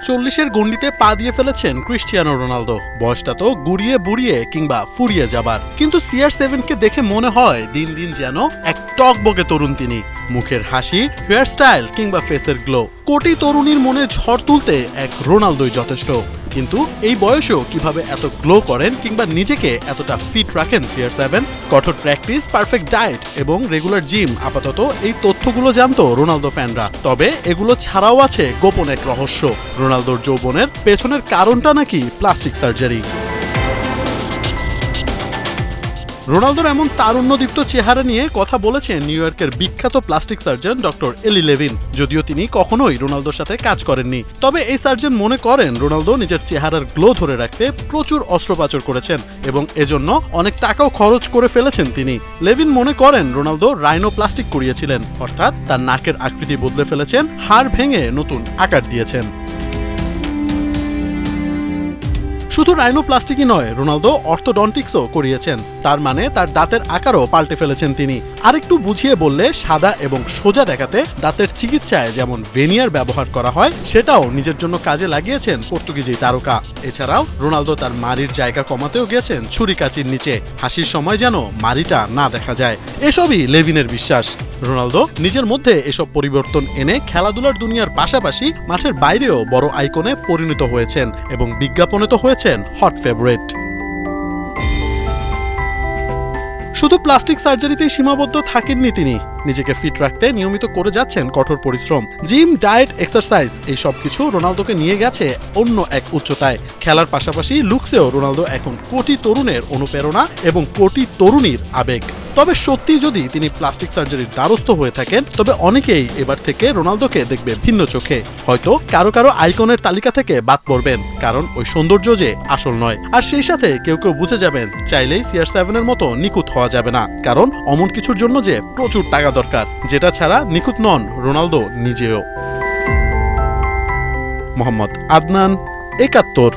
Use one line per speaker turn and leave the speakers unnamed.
40-এর গণ্ডিতে পা দিয়ে ফেলেছেন ক্রিস্টিয়ানো রোনালদো। বয়সটা তো গুড়িয়ে বুড়িয়ে কিংবা ফুরিয়ে যাবার, কিন্তু CR7-কে দেখে মনে হয় দিন দিন যেন এক টকবকে তরুণ তিনি। মুখের হাসি, হেয়ার স্টাইল কিংবা ফেসের গ্লো, কোটি তরুণীর মনে ঝড় তুলতে এক রোনালদোই যথেষ্ট। কিন্তু এই বয়সেও কিভাবে এত গ্লো করেন কিংবা নিজেকে এতটা ফিট রাখেন CR7? কঠোর প্র্যাকটিস, পারফেক্ট ডায়েট এবং রেগুলার জিম, আপাতত এই তথ্যগুলো জানতো রোনালদো ফ্যানরা। তবে এগুলো ছাড়াও আছে গোপন এক রহস্য। রোনালদোর যৌবনের পেছনের কারণটা নাকি প্লাস্টিক সার্জারি। রোনালদোর এমন তারুণ্যদীপ্ত চেহারা নিয়ে কথা বলেছেন নিউ ইয়র্কের বিখ্যাত প্লাস্টিক সার্জন ডক্টর এলি লেভিন। যদিও তিনি কখনোই রোনালদোর সাথে কাজ করেননি, তবে এই সার্জন মনে করেন রোনালদো নিজের চেহারার গ্লো ধরে রাখতে প্রচুর অস্ত্রোপচার করেছেন এবং এজন্য অনেক টাকাও খরচ করে ফেলেছেন তিনি। লেভিন মনে করেন রোনালদো রাইনোপ্লাস্টিক করিয়েছিলেন, অর্থাৎ তার নাকের আকৃতি বদলে ফেলেছেন, হাড় ভেঙে নতুন আকার দিয়েছেন। শুধু রাইনোপ্লাস্টিকই নয়, রোনালদো অর্থোডন্টিক্সও করিয়েছেন। তার মানে তার দাঁতের আকারও পাল্টে ফেলেছেন তিনি। আরেকটু বুঝিয়ে বললে, সাদা এবং সোজা দেখাতে দাঁতের চিকিৎসায় যেমন ভেনিয়ার ব্যবহার করা হয়, সেটাও নিজের জন্য কাজে লাগিয়েছেন পর্তুগিজ তারকা। এছাড়াও রোনালদো তার মাড়ির জায়গা কমাতেও গেছেন ছুরি কাচির নিচে, হাসির সময় যেন মাড়িটা না দেখা যায়। এসবই লেভিনের বিশ্বাস। রোনালদো নিজের মধ্যে এসব পরিবর্তন এনে খেলাধুলার দুনিয়ার পাশাপাশি মাঠের বাইরেও বড় আইকনে পরিণত হয়েছেন এবং বিজ্ঞাপনে তো হয়েছেন হট ফেভারিট। শুধু প্লাস্টিক সার্জারিতেই সীমাবদ্ধ থাকেননি তিনি। নিজেকে ফিট রাখতে নিয়মিত করে যাচ্ছেন কঠোর পরিশ্রম। জিম, ডায়েট, এক্সারসাইজ এই সব কিছু রোনালদোকে নিয়ে গেছে অন্য এক উচ্চতায়। খেলার পাশাপাশি লুকসেও রোনালদো এখন কোটি তরুণের অনুপ্রেরণা এবং কোটি তরুণীর আবেগ। তবে সত্যি যদি তিনি প্লাস্টিক সার্জারির দ্বারস্থ হয়ে থাকেন, তবে অনেকেই এবার থেকে রোনালদোকে দেখবে ভিন্ন চোখে। হয়তো কারো কারো আইকনের তালিকা থেকে বাদ পড়বেন, কারণ ওই সৌন্দর্য যে আসল নয়। আর সেই সাথে কেউ কেউ বুঝে যাবেন, চাইলেই CR7-এর মতো নিখুঁত হওয়া যাবে না, কারণ অমন কিছুর জন্য যে প্রচুর টাকা দরকার, যেটা ছাড়া নিখুঁত নন রোনালদো নিজেও। মোহাম্মদ আদনান, ৭১।